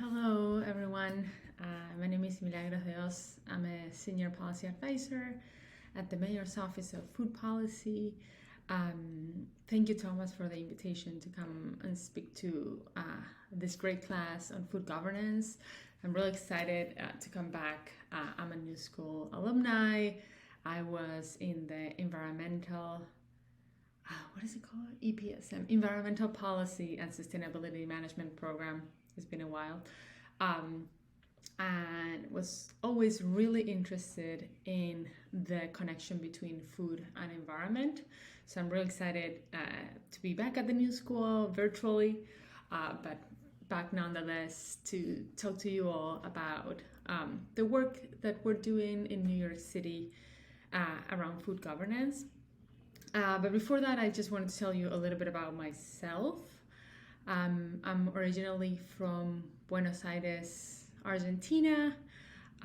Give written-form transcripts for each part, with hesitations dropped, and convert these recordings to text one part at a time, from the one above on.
Hello, everyone. My name is Milagros de Hoz. I'm a senior policy advisor at the Mayor's Office of Food Policy. Thank you, Thomas, for the invitation to come and speak to this great class on food governance. I'm really excited to come back. I'm a New School alumni. I was in the environmental what is it called? EPSM, Environmental Policy and Sustainability Management Program. It's been a while. And was always really interested in the connection between food and environment. So I'm really excited to be back at the New School virtually, but back nonetheless to talk to you all about the work that we're doing in New York City around food governance. But before that, I just wanted to tell you a little bit about myself. I'm originally from Buenos Aires, Argentina.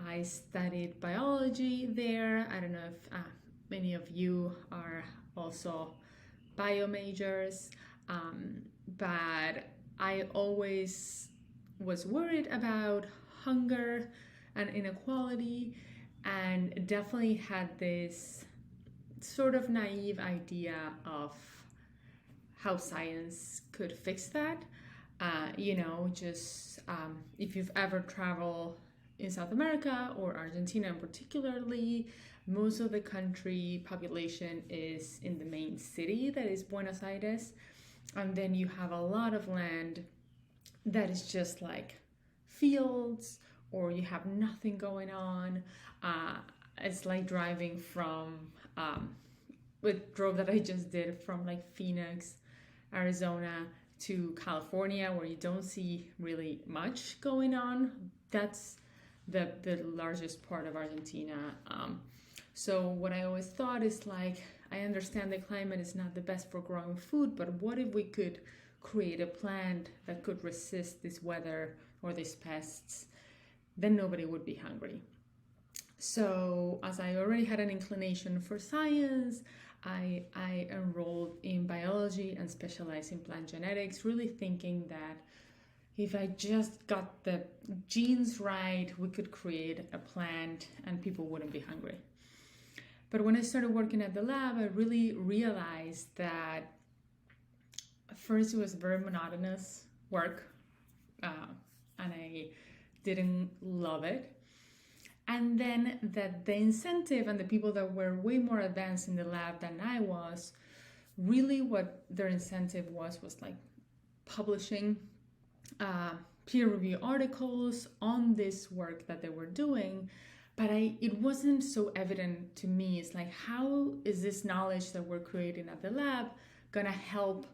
I studied biology there. I don't know if many of you are also bio majors, but I always was worried about hunger and inequality, and definitely had this sort of naive idea of how science could fix that. If you've ever traveled in South America or Argentina particularly, most of the country population is in the main city, that is Buenos Aires. And then you have a lot of land that is just like fields, or you have nothing going on. It's like driving from with drove that I just did from like Phoenix, Arizona to California, where you don't see really much going on. That's the largest part of Argentina. So what I always thought is like, I understand the climate is not the best for growing food, but what if we could create a plant that could resist this weather or these pests? Then nobody would be hungry. So as I already had an inclination for science, I enrolled in biology and specialized in plant genetics, really thinking that if I just got the genes right, we could create a plant and people wouldn't be hungry. But when I started working at the lab, I really realized that first it was very monotonous work, and I didn't love it. And then that the incentive and the people that were way more advanced in the lab than I was, really what their incentive was like publishing peer-reviewed articles on this work that they were doing. But it wasn't so evident to me. It's like, how is this knowledge that we're creating at the lab gonna help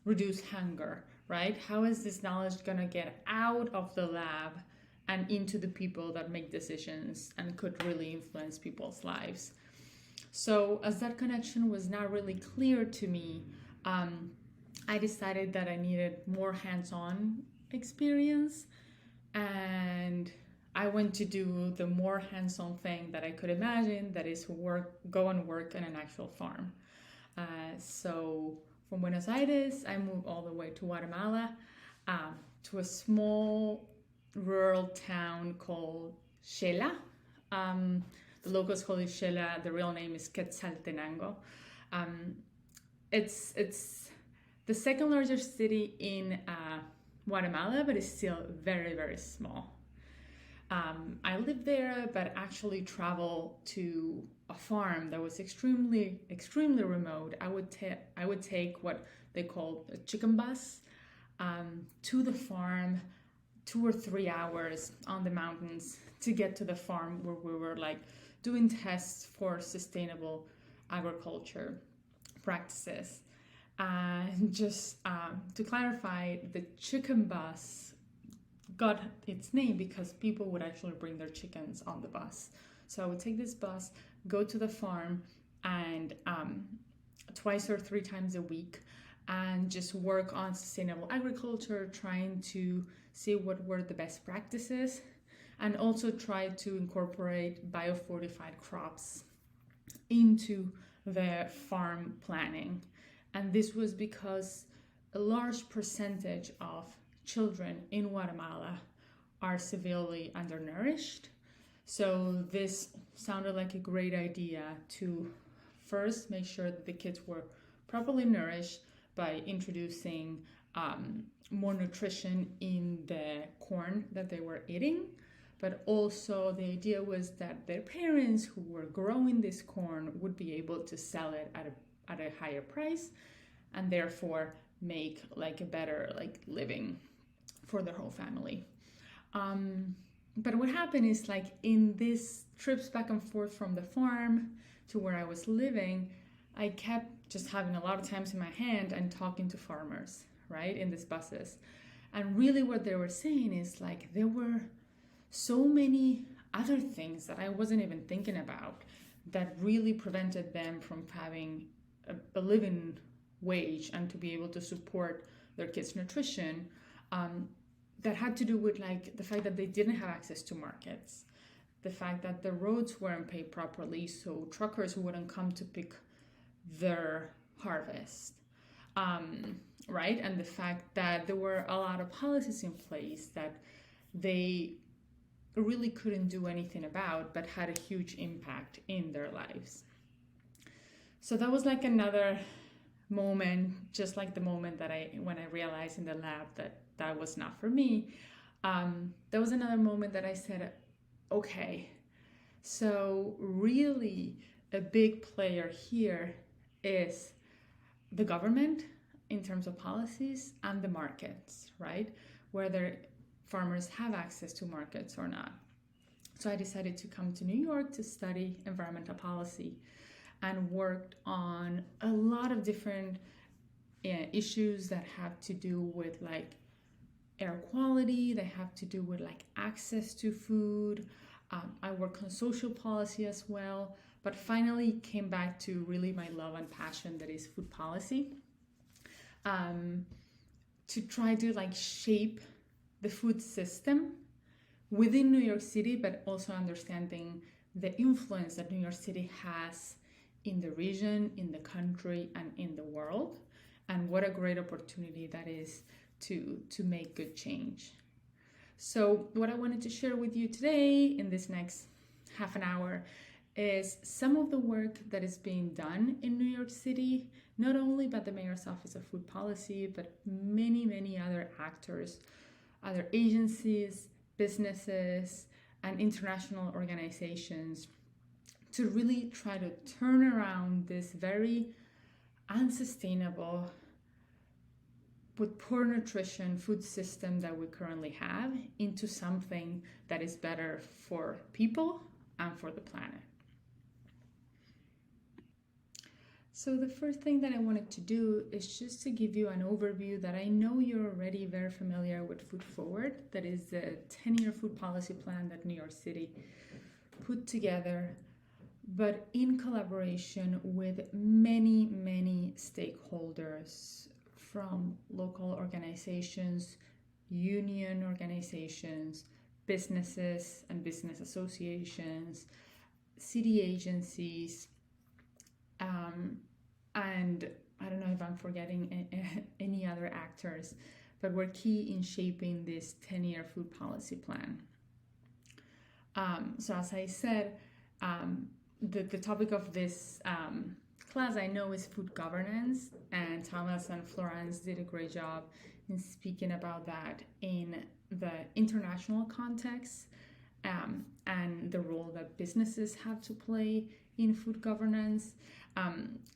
reduce hunger, right? How is this knowledge gonna get out of the lab and into the people that make decisions and could really influence people's lives? So as that connection was not really clear to me, I decided that I needed more hands-on experience, and I went to do the more hands-on thing that I could imagine, that is go and work in an actual farm. So from Buenos Aires, I moved all the way to Guatemala, to a small rural town called Xela. The locals call it Xela. The real name is Quetzaltenango. It's the second largest city in Guatemala, but it's still very, very small. I lived there, but actually traveled to a farm that was extremely, extremely remote. I would take what they call a chicken bus to the farm, 2 or 3 hours on the mountains to get to the farm where we were like doing tests for sustainable agriculture practices. And just to clarify, the chicken bus got its name because people would actually bring their chickens on the bus. So I would take this bus, go to the farm, and 2 or 3 times a week, and just work on sustainable agriculture, trying to see what were the best practices, and also try to incorporate biofortified crops into the farm planning. And this was because a large percentage of children in Guatemala are severely undernourished. So this sounded like a great idea to first make sure that the kids were properly nourished by introducing more nutrition in the corn that they were eating. But also the idea was that their parents who were growing this corn would be able to sell it at a higher price and therefore make like a better like living for their whole family. But what happened is like in these trips back and forth from the farm to where I was living, I kept just having a lot of times in my hand and talking to farmers, right, in these buses. And really what they were saying is like there were so many other things that I wasn't even thinking about that really prevented them from having a living wage and to be able to support their kids' nutrition, that had to do with like the fact that they didn't have access to markets, the fact that the roads weren't paved properly, so truckers wouldn't come to pick their harvest, right? And the fact that there were a lot of policies in place that they really couldn't do anything about, but had a huge impact in their lives. So that was like another moment, just like the moment that when I realized in the lab that was not for me. There was another moment that I said, okay, so really a big player here is the government in terms of policies and the markets, right? Whether farmers have access to markets or not. So I decided to come to New York to study environmental policy and worked on a lot of different issues that have to do with like air quality, that have to do with like access to food. I work on social policy as well, but finally came back to really my love and passion, that is food policy, to try to like shape the food system within New York City, but also understanding the influence that New York City has in the region, in the country, and in the world, and what a great opportunity that is to make good change. So what I wanted to share with you today in this next half an hour is some of the work that is being done in New York City, not only by the Mayor's Office of Food Policy, but many, many other actors, other agencies, businesses, and international organizations to really try to turn around this very unsustainable, with poor nutrition food system that we currently have into something that is better for people and for the planet. So the first thing that I wanted to do is just to give you an overview that I know you're already very familiar with Food Forward. That is the 10-year food policy plan that New York City put together, but in collaboration with many, many stakeholders, from local organizations, union organizations, businesses and business associations, city agencies, and I don't know if I'm forgetting any other actors, but were key in shaping this 10-year food policy plan. So as I said, the topic of this class I know is food governance, and Thomas and Florence did a great job in speaking about that in the international context, and the role that businesses have to play in food governance.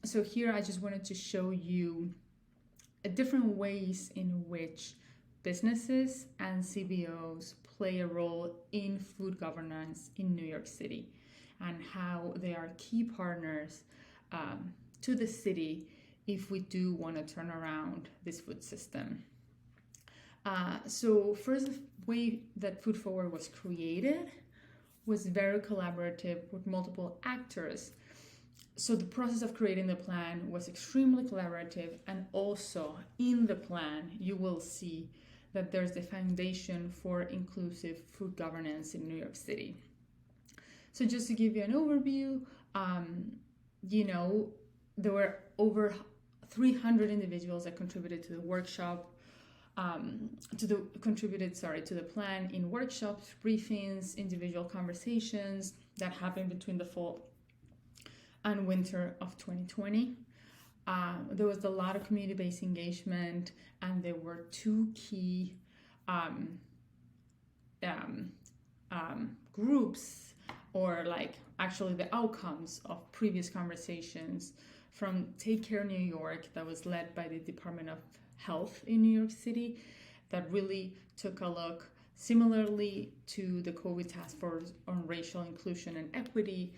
So here I just wanted to show you different ways in which businesses and CBOs play a role in food governance in New York City, and how they are key partners to the city if we do want to turn around this food system. So first way that Food Forward was created was very collaborative with multiple actors. So the process of creating the plan was extremely collaborative, and also in the plan you will see that there's the foundation for inclusive food governance in New York City. So just to give you an overview, there were over 300 individuals that contributed to the workshop. contributed to the plan in workshops, briefings, individual conversations that happened between the fall and winter of 2020. There was a lot of community-based engagement, and there were two key groups, or like actually the outcomes of previous conversations from Take Care New York, that was led by the Department of Health in New York City, that really took a look similarly to the COVID Task Force on Racial Inclusion and Equity,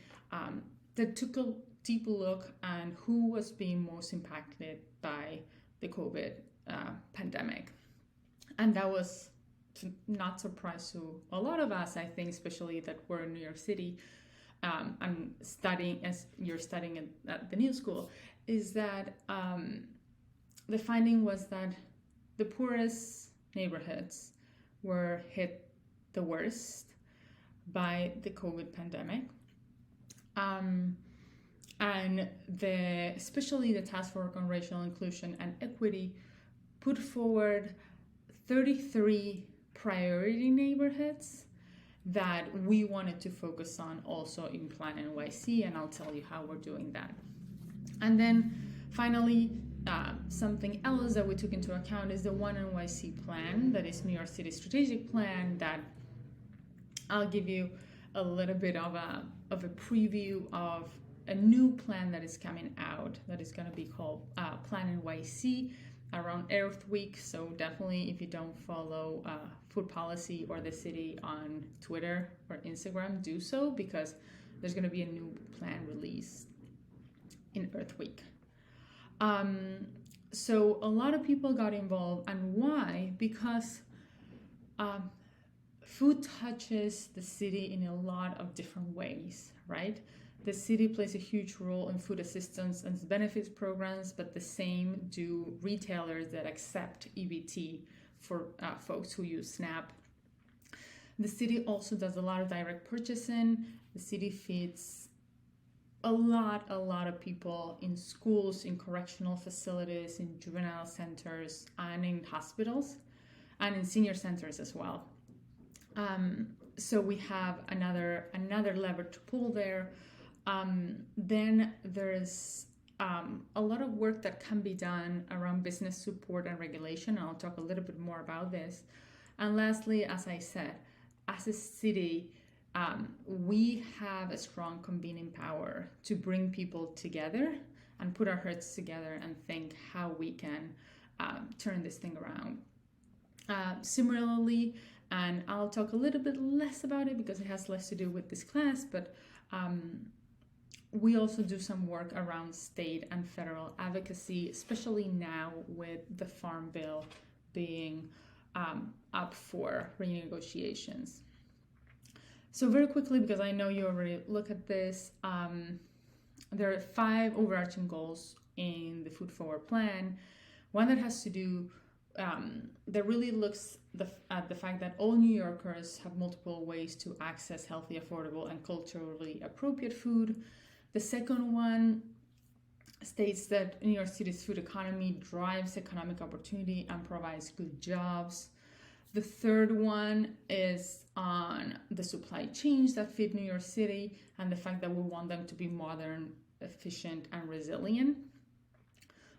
that took a deep look at who was being most impacted by the COVID pandemic. And that was not surprise to a lot of us, I think, especially that we're in New York City and studying, as you're studying at the New School, is that the finding was that the poorest neighborhoods were hit the worst by the COVID pandemic. And especially the Task Force on Racial Inclusion and Equity put forward 33 priority neighborhoods that we wanted to focus on also in Plan NYC, and I'll tell you how we're doing that. And then finally, something else that we took into account is the One NYC plan, that is New York City strategic plan, that I'll give you a little bit of a preview of a new plan that is coming out that is going to be called Plan NYC around Earth Week. So definitely, if you don't follow food policy or the city on Twitter or Instagram, do so, because there's going to be a new plan released in Earth Week. So a lot of people got involved, and why? Because food touches the city in a lot of different ways, right? The city plays a huge role in food assistance and benefits programs, but the same do retailers that accept EBT for folks who use SNAP. The city also does a lot of direct purchasing. The city feeds a lot of people in schools, in correctional facilities, in juvenile centers, and in hospitals, and in senior centers as well. So we have another lever to pull there. Then there's a lot of work that can be done around business support and regulation. I'll talk a little bit more about this. And lastly, as I said, as a city, we have a strong convening power to bring people together and put our heads together and think how we can turn this thing around. Similarly, and I'll talk a little bit less about it because it has less to do with this class, but we also do some work around state and federal advocacy, especially now with the Farm Bill being up for renegotiations. So very quickly, because I know you already look at this, there are 5 overarching goals in the Food Forward plan. One that has to do, that really looks at the fact that all New Yorkers have multiple ways to access healthy, affordable, and culturally appropriate food. The second one states that New York City's food economy drives economic opportunity and provides good jobs. The third one is on the supply chains that feed New York City and the fact that we want them to be modern, efficient, and resilient.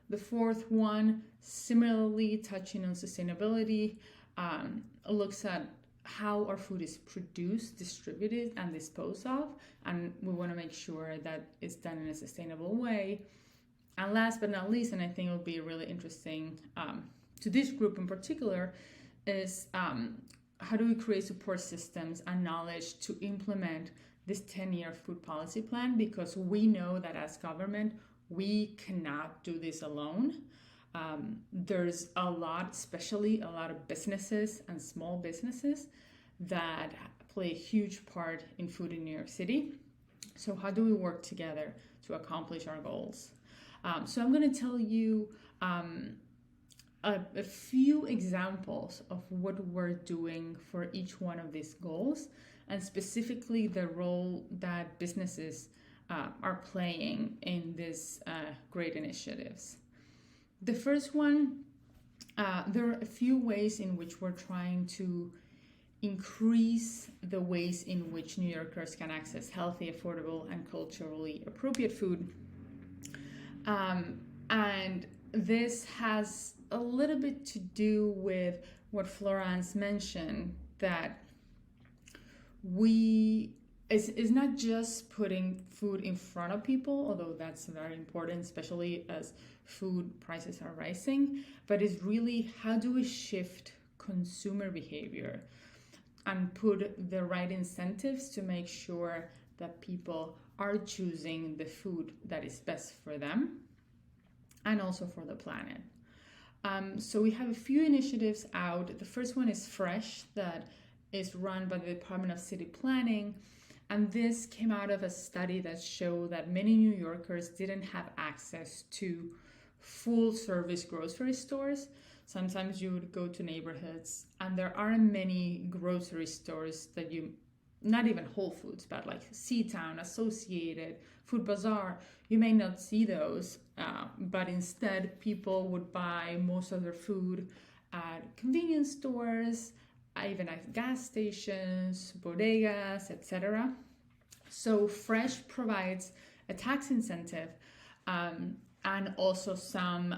The fourth one, similarly touching on sustainability, looks at how our food is produced, distributed, and disposed of, and we want to make sure that it's done in a sustainable way. And last but not least, and I think it will be really interesting to this group in particular, is how do we create support systems and knowledge to implement this 10-year food policy plan, because we know that as government, we cannot do this alone. There's a lot, especially a lot of businesses and small businesses that play a huge part in food in New York City. So how do we work together to accomplish our goals? So I'm going to tell you a few examples of what we're doing for each one of these goals, and specifically the role that businesses are playing in these great initiatives. The first one There are a few ways in which we're trying to increase the ways in which New Yorkers can access healthy, affordable, and culturally appropriate food. And this has a little bit to do with what Florence mentioned, that is not just putting food in front of people, although that's very important, especially as food prices are rising, but it's really how do we shift consumer behavior and put the right incentives to make sure that people are choosing the food that is best for them and also for the planet. So we have a few initiatives out. The first one is Fresh, that is run by the Department of City Planning. And this came out of a study that showed that many New Yorkers didn't have access to full service grocery stores. Sometimes you would go to neighborhoods and there aren't many grocery stores that not even Whole Foods, but like Seatown, Associated, Food Bazaar, you may not see those, but instead people would buy most of their food at convenience stores, even at gas stations, bodegas, etc. So Fresh provides a tax incentive and also some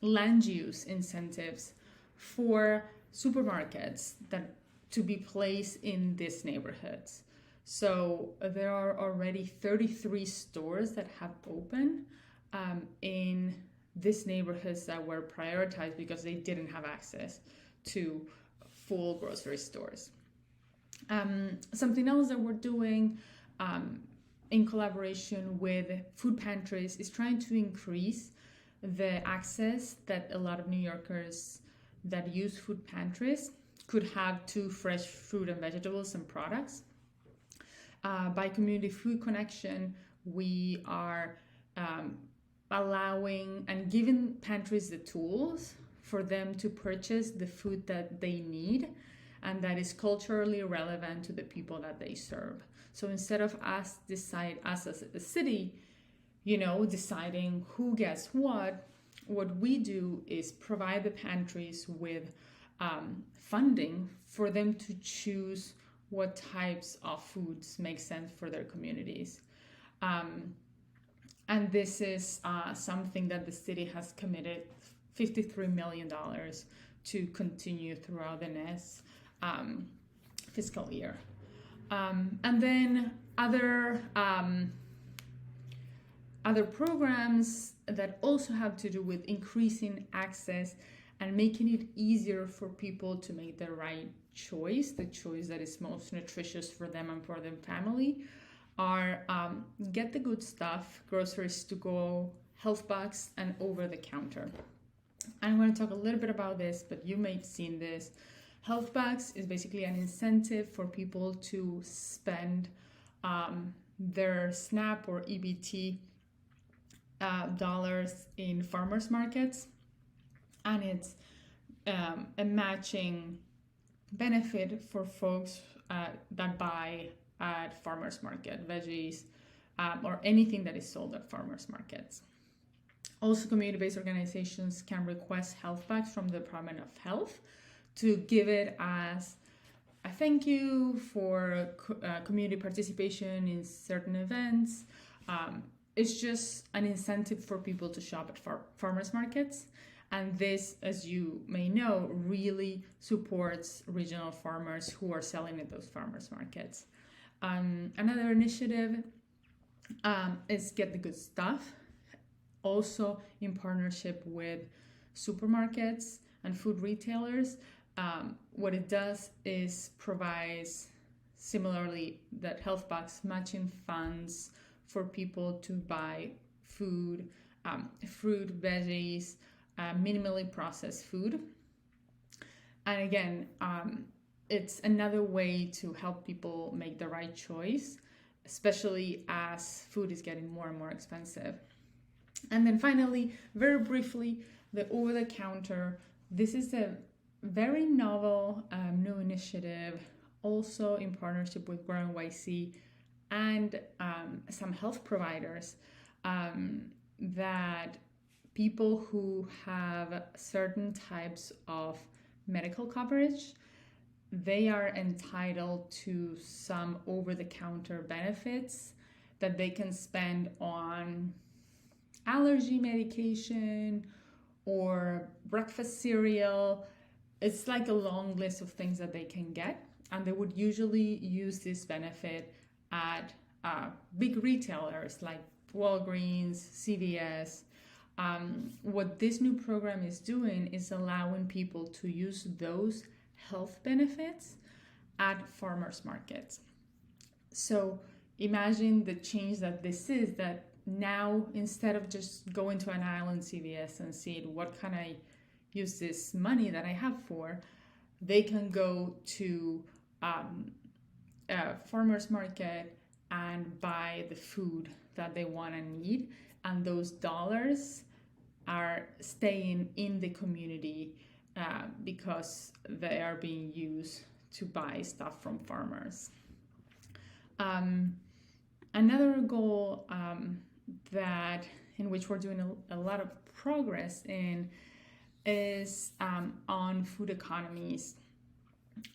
land use incentives for supermarkets that to be placed in these neighborhoods. So there are already 33 stores that have opened in these neighborhoods that were prioritized because they didn't have access to full grocery stores. Something else that we're doing in collaboration with food pantries is trying to increase the access that a lot of New Yorkers that use food pantries could have to fresh fruit and vegetables and products. By Community Food Connection, we are allowing and giving pantries the tools for them to purchase the food that they need and that is culturally relevant to the people that they serve. So instead of us as a city, deciding who gets what we do is provide the pantries with funding for them to choose what types of foods make sense for their communities. And this is something that the city has committed $53 million to continue throughout the next fiscal year. And then other programs that also have to do with increasing access and making it easier for people to make the right choice, the choice that is most nutritious for them and for their family, are Get the Good Stuff, groceries to go, health bucks, and over the counter. I'm going to talk a little bit about this, but you may have seen this. Health bucks is basically an incentive for people to spend their SNAP or EBT dollars in farmers markets, and it's a matching benefit for folks that buy at farmers market, veggies, or anything that is sold at farmers markets. Also, community-based organizations can request health bucks from the Department of Health to give it as a thank you for community participation in certain events. It's just an incentive for people to shop at farmers markets. And this, as you may know, really supports regional farmers who are selling at those farmers markets. Another initiative is Get the Good Stuff, also in partnership with supermarkets and food retailers. What it does is provides similarly that health bucks matching funds for people to buy food, fruit, veggies, minimally processed food. And again, it's another way to help people make the right choice, especially as food is getting more and more expensive. And then finally, very briefly, the over-the-counter. This is a very novel new initiative, also in partnership with Grow NYC and some health providers that people who have certain types of medical coverage, they are entitled to some over-the-counter benefits that they can spend on allergy medication or breakfast cereal. It's like a long list of things that they can get, and they would usually use this benefit at big retailers like Walgreens, CVS. What this new program is doing is allowing people to use those health benefits at farmers markets. So imagine the change that this is, that now instead of just going to an aisle in CVS and seeing what can I use this money that I have for, they can go to a farmer's market and buy the food that they want and need, and those dollars are staying in the community because they are being used to buy stuff from farmers. Another goal that in which we're doing a lot of progress in is on food economies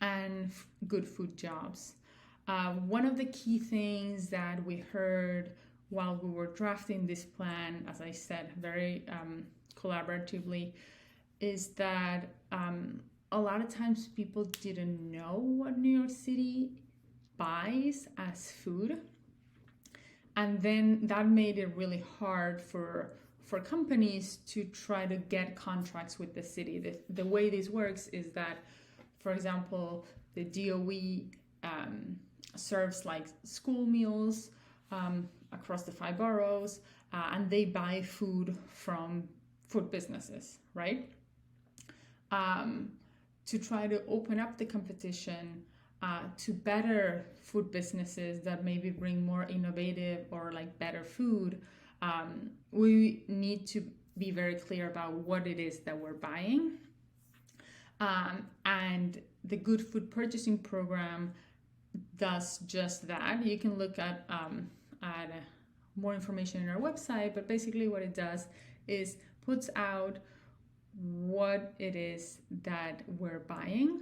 and good food jobs. One of the key things that we heard while we were drafting this plan, as I said, very collaboratively, is that a lot of times people didn't know what New York City buys as food. And then that made it really hard for companies to try to get contracts with the city. The way this works is that, for example, the DOE serves like school meals across the 5 boroughs, and they buy food from food businesses, right? To try to open up the competition to better food businesses that maybe bring more innovative or like better food, we need to be very clear about what it is that we're buying. And the Good Food Purchasing Program does just that. You can look at more information on our website, but basically what it does is puts out what it is that we're buying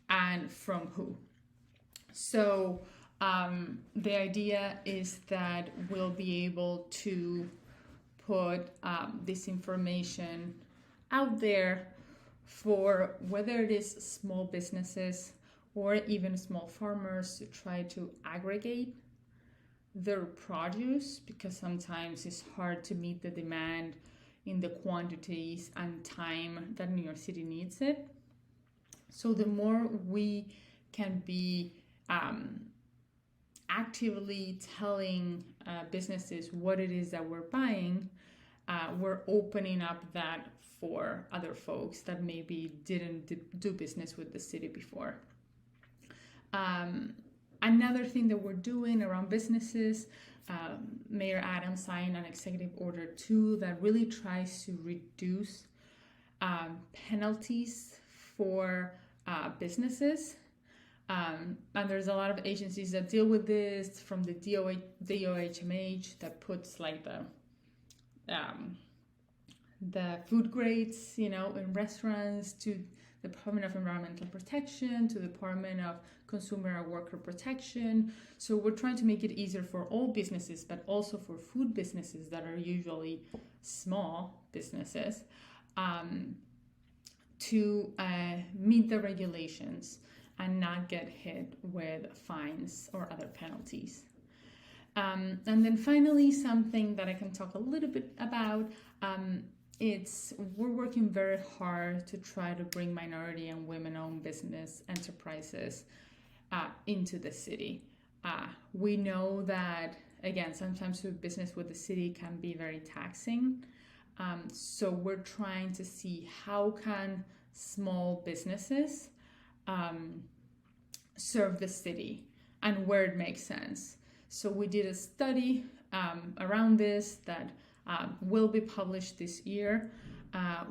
and from who. So the idea is that we'll be able to put this information out there for whether it is small businesses or even small farmers to try to aggregate their produce, because sometimes it's hard to meet the demand in the quantities and time that New York City needs it. So the more we can be actively telling businesses what it is that we're buying, we're opening up that for other folks that maybe didn't do business with the city before. Another thing that we're doing around businesses, Mayor Adams signed an executive order 2 that really tries to reduce penalties for businesses. And there's a lot of agencies that deal with this, from the DOHMH that puts like the food grades, in restaurants, to the Department of Environmental Protection, to the Department of Consumer and Worker Protection. So we're trying to make it easier for all businesses, but also for food businesses that are usually small businesses, to meet the regulations and not get hit with fines or other penalties. And then finally, something that I can talk a little bit about, we're working very hard to try to bring minority and women-owned business enterprises into the city. We know that, again, sometimes doing business with the city can be very taxing. So we're trying to see how can small businesses serve the city and where it makes sense. So we did a study around this that will be published this year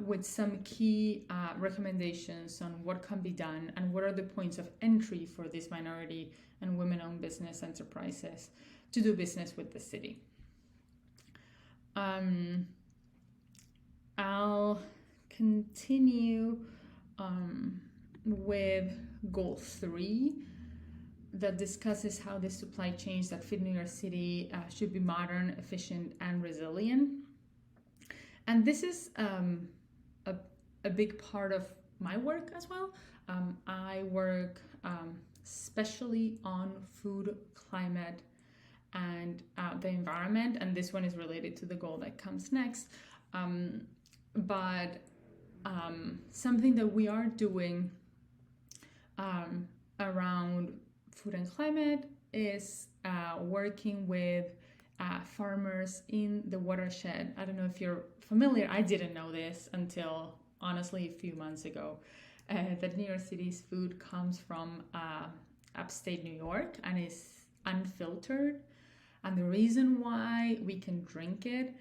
with some key recommendations on what can be done and what are the points of entry for these minority and women-owned business enterprises to do business with the city. Um, I'll continue with goal 3 that discusses how the supply chains that feed New York City should be modern, efficient, and resilient. And this is a big part of my work as well. I work especially on food, climate, and the environment, and this one is related to the goal that comes next. But something that we are doing around food and climate is working with farmers in the watershed. I don't know if you're familiar. I didn't know this until honestly a few months ago. That New York City's food comes from upstate New York and is unfiltered. And the reason why we can drink it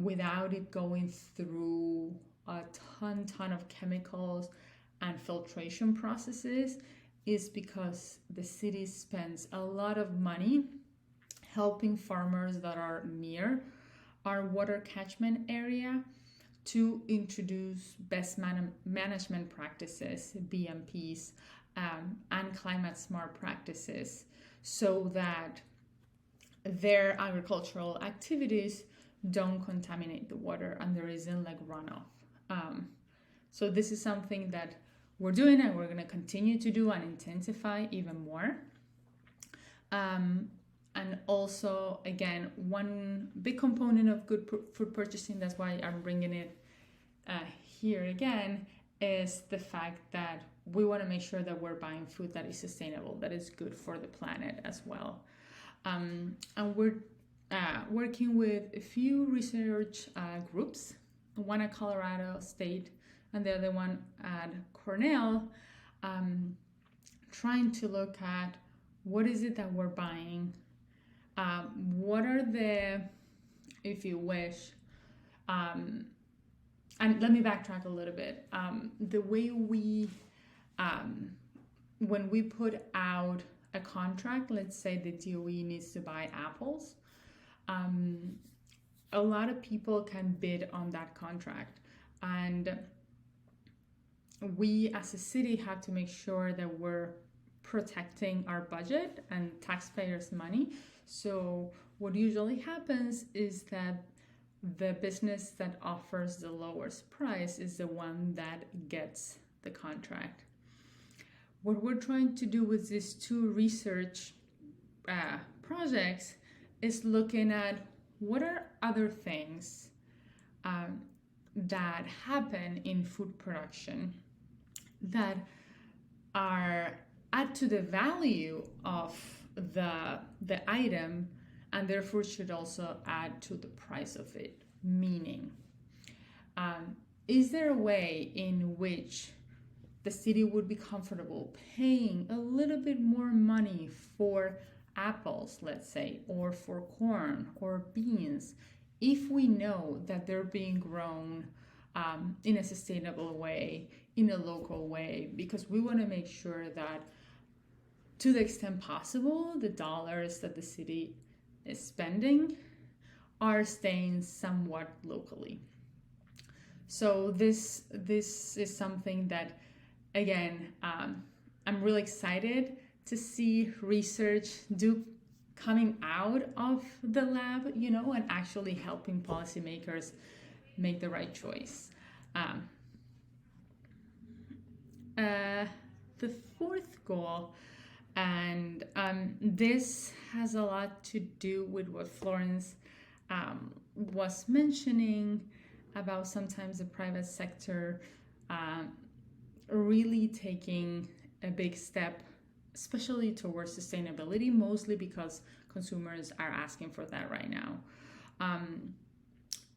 without it going through a ton of chemicals and filtration processes is because the city spends a lot of money helping farmers that are near our water catchment area to introduce best management practices, BMPs, and climate smart practices so that their agricultural activities don't contaminate the water and there isn't like runoff. So this is something that we're doing and we're going to continue to do and intensify even more. And also, again, one big component of good food purchasing, that's why I'm bringing it here again, is the fact that we want to make sure that we're buying food that is sustainable, that is good for the planet as well. And we're working with a few research groups, one at Colorado State and the other one at Cornell, trying to look at what is it that we're buying, what are the, if you wish, and let me backtrack a little bit. The way we, when we put out a contract, let's say the DOE needs to buy apples, a lot of people can bid on that contract. And we as a city have to make sure that we're protecting our budget and taxpayers' money. So what usually happens is that the business that offers the lowest price is the one that gets the contract. What we're trying to do with these two research projects is looking at what are other things that happen in food production that add to the value of the item and therefore should also add to the price of it. Meaning, is there a way in which the city would be comfortable paying a little bit more money for apples, let's say, or for corn or beans, if we know that they're being grown in a sustainable way, in a local way, because we want to make sure that to the extent possible, the dollars that the city is spending are staying somewhat locally. So this is something that, again, I'm really excited to see research coming out of the lab, and actually helping policymakers make the right choice. The fourth goal, and this has a lot to do with what Florence was mentioning about sometimes the private sector really taking a big step, especially towards sustainability, mostly because consumers are asking for that right now.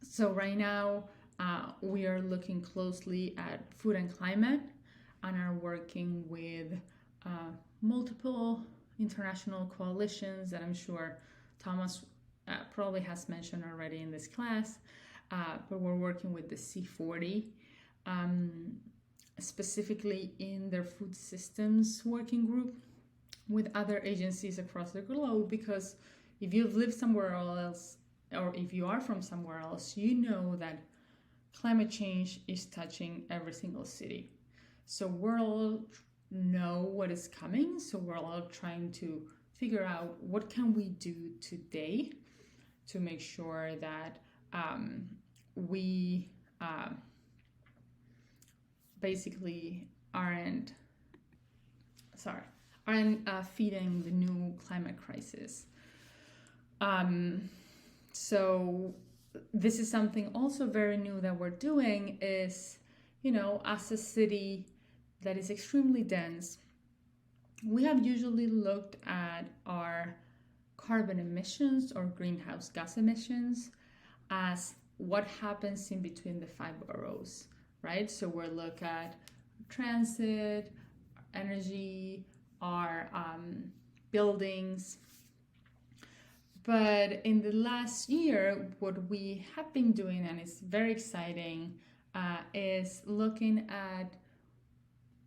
So right now, we are looking closely at food and climate and are working with multiple international coalitions that I'm sure Thomas probably has mentioned already in this class, but we're working with the C40, specifically in their food systems working group with other agencies across the globe, because if you've lived somewhere else or if you are from somewhere else, you know that climate change is touching every single city. So we're all know what is coming. So we're all trying to figure out what can we do today to make sure that we basically aren't feeding the new climate crisis. So this is something also very new that we're doing is, as a city that is extremely dense, we have usually looked at our carbon emissions or greenhouse gas emissions as what happens in between the 5 boroughs, right? So we'll look at transit, energy, our buildings. But in the last year, what we have been doing, and it's very exciting, is looking at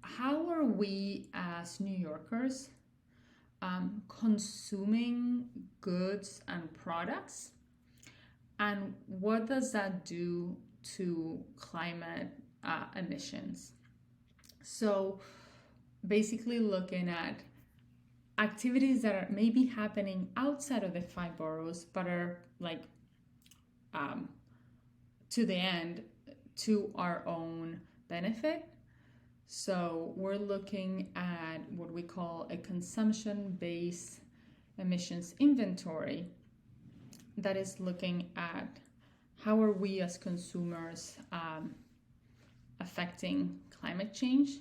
how are we as New Yorkers consuming goods and products, and what does that do to climate emissions? So basically looking at activities that are maybe happening outside of the 5 boroughs, but are like to the end to our own benefit. So we're looking at what we call a consumption-based emissions inventory that is looking at how are we as consumers affecting climate change.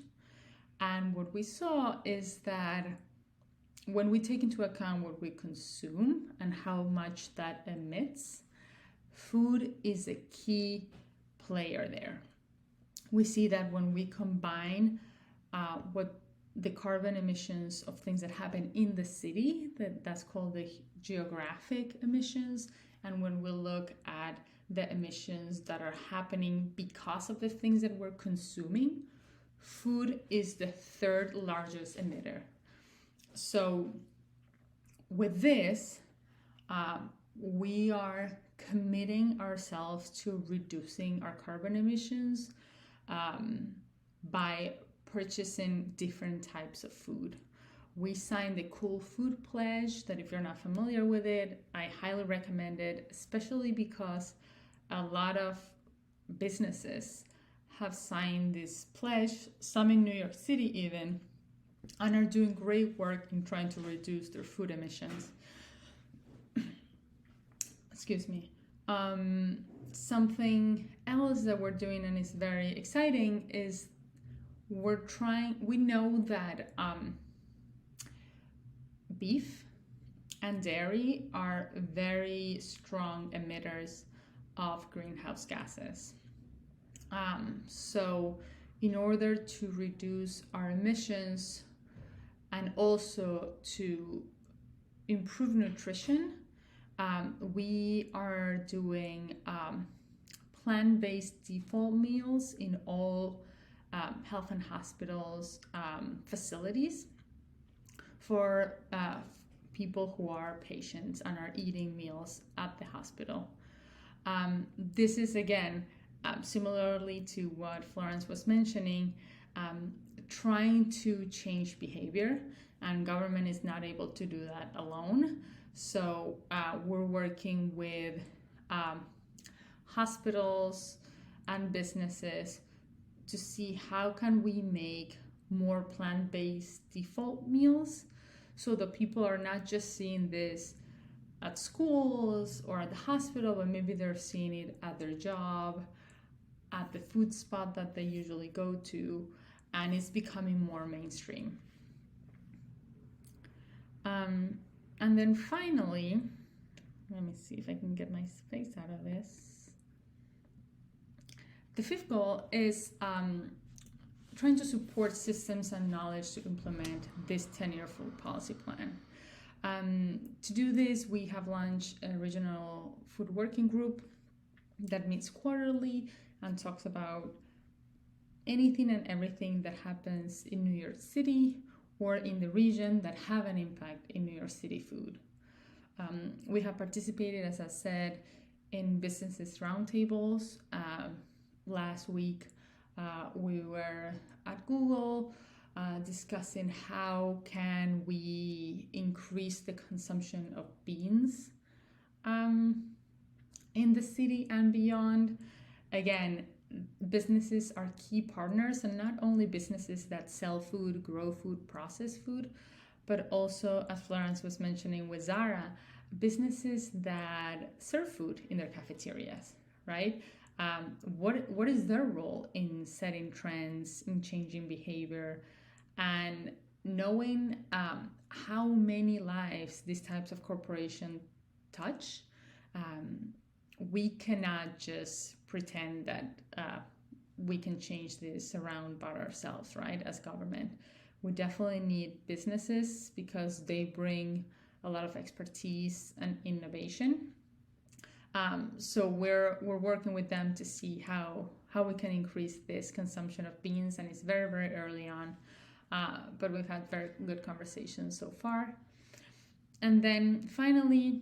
And what we saw is that when we take into account what we consume and how much that emits, food is a key player there. We see that when we combine what the carbon emissions of things that happen in the city, that's called the geographic emissions, and when we look at the emissions that are happening because of the things that we're consuming, food is the 3rd largest emitter. So with this, we are committing ourselves to reducing our carbon emissions by purchasing different types of food. We signed the Cool Food Pledge that, if you're not familiar with it, I highly recommend it, especially because a lot of businesses have signed this pledge, some in New York City even, and are doing great work in trying to reduce their food emissions. Excuse me. Something else that we're doing and is very exciting is we know that beef and dairy are very strong emitters of greenhouse gases. So in order to reduce our emissions and also to improve nutrition, we are doing plant-based default meals in all health and hospitals facilities for people who are patients and are eating meals at the hospital. This is, again, similarly to what Florence was mentioning, trying to change behavior, and government is not able to do that alone. So we're working with hospitals and businesses to see how can we make more plant-based default meals so that people are not just seeing this at schools or at the hospital, but maybe they're seeing it at their job, at the food spot that they usually go to, and it's becoming more mainstream. And then finally, let me see if I can get my space out of this. The 5th goal is trying to support systems and knowledge to implement this 10-year food policy plan. To do this, we have launched a regional food working group that meets quarterly and talks about anything and everything that happens in New York City or in the region that have an impact in New York City food. We have participated, as I said, in businesses roundtables. Last week, we were at Google discussing how can we increase the consumption of beans in the city and beyond. Again, businesses are key partners, and not only businesses that sell food, grow food, process food, but also, as Florence was mentioning with Zara, businesses that serve food in their cafeterias, right? What is their role in setting trends, in changing behavior, and knowing how many lives these types of corporations touch? We cannot just pretend that we can change this around by ourselves, right? As government, we definitely need businesses because they bring a lot of expertise and innovation. So we're working with them to see how we can increase this consumption of beans, and it's very, very early on, but we've had very good conversations so far. And then finally,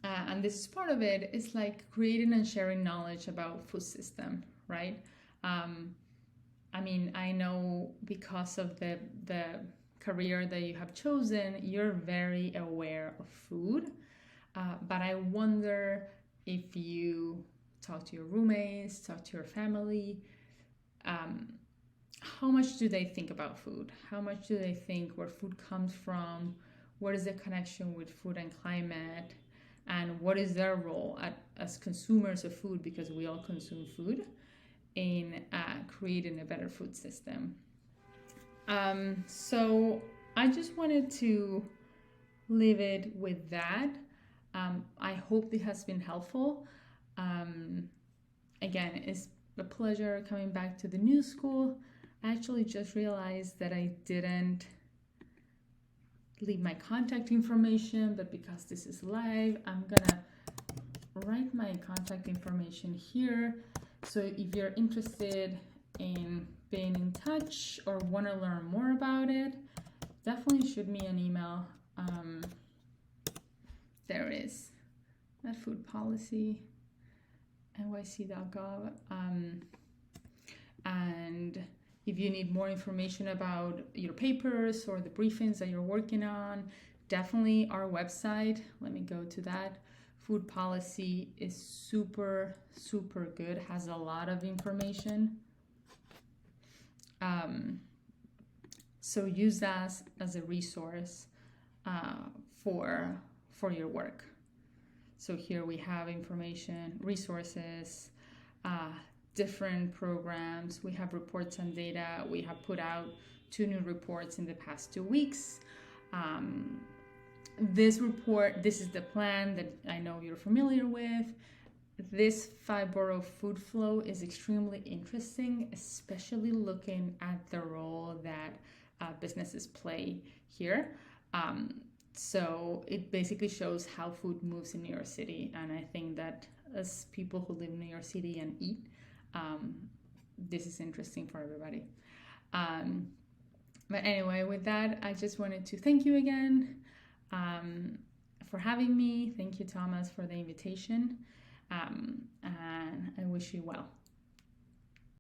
and this is part of it, is like creating and sharing knowledge about food system, right? I mean, I know because of the career that you have chosen, you're very aware of food, but I wonder if you talk to your roommates, talk to your family, how much do they think about food? How much do they think where food comes from? What is the connection with food and climate? And what is their role as consumers of food, because we all consume food, in creating a better food system? So I just wanted to leave it with that. I hope this has been helpful. Again, it's a pleasure coming back to the new school. I actually just realized that I didn't leave my contact information, but because this is live, I'm gonna write my contact information here. So if you're interested in being in touch or want to learn more about it, definitely shoot me an email. There is that food policy, nyc.gov. And if you need more information about your papers or the briefings that you're working on, definitely our website. Let me go to that. Food policy is super, super good, has a lot of information. So use that as a resource for your work. So here we have information, resources, different programs. We have reports and data. We have put out 2 new reports in the past 2 weeks. This report, this is the plan that I know you're familiar with. This 5-borough food flow is extremely interesting, especially looking at the role that businesses play here. So it basically shows how food moves in New York City. And I think that as people who live in New York City and eat, this is interesting for everybody. But anyway, with that, I just wanted to thank you again for having me. Thank you, Thomas, for the invitation. And I wish you well.